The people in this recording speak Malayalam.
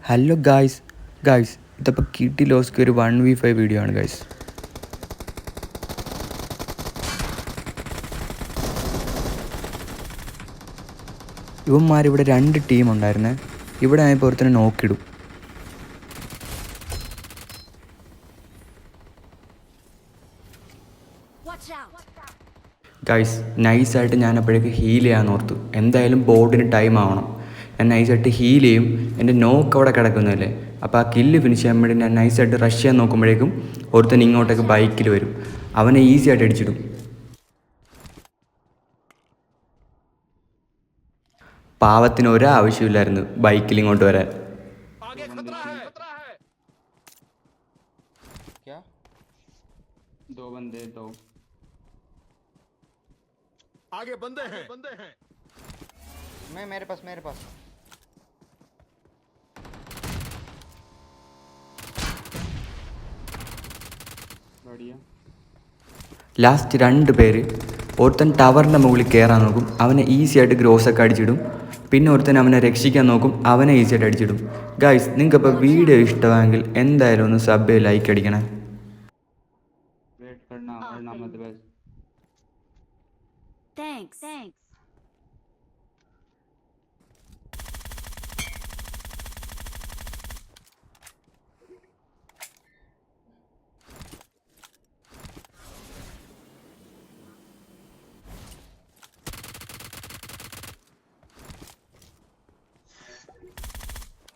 ഹലോ ഗായ്സ് ഇതിപ്പോൾ കിട്ടി ലോസ്ക്ക് ഒരു 1v5 വീഡിയോ ആണ് ഗായ്സ്. ഇവന്മാരിവിടെ 2 ടീം ഉണ്ടായിരുന്നേ. ഇവിടെ ആയപ്പോൾ ഒരുത്തനെ നോക്കിയിടും. ഗായ്സ് നൈസായിട്ട് ഞാൻ അപ്പോഴേക്ക് ഹീൽ ചെയ്യാൻ ഓർത്തു. എന്തായാലും ബോർഡിന് ടൈം ആവണം. ഞാൻ നൈസായിട്ട് ഹീൽ ചെയ്യും. എൻ്റെ നോക്ക് അവിടെ കിടക്കുന്നതല്ലേ, അപ്പോൾ ആ കില്ല് ഫിനിഷ് ചെയ്യാൻ വേണ്ടി ഞാൻ നൈസായിട്ട് റഷ് ചെയ്യാൻ നോക്കുമ്പോഴേക്കും ഒരുത്തൻ ഇങ്ങോട്ടേക്ക് ബൈക്കിൽ വരും. അവനെ ഈസി ആയിട്ട് അടിച്ചിടും. പാവത്തിന് ഒരാവശ്യമില്ലായിരുന്നു ബൈക്കിൽ ഇങ്ങോട്ട് വരാൻ. आगे बंदे हैं मैं मेरे पास ലാസ്റ്റ് 2 പേര്. ഒരുത്തൻ ടവറിൻ്റെ മുകളിൽ കയറാൻ നോക്കും, അവനെ ഈസി ആയിട്ട് ഗ്രോസൊക്കെ അടിച്ചിടും. പിന്നെ ഒരുത്തൻ അവനെ രക്ഷിക്കാൻ നോക്കും, അവനെ ഈസി ആയിട്ട് അടിച്ചിടും. ഗായ്സ് നിങ്ങൾക്കിപ്പോൾ വീഡിയോ ഇഷ്ടമായെങ്കിൽ എന്തായാലും ഒന്ന് സബ് ലൈക്ക് അടിക്കണേ. Thanks.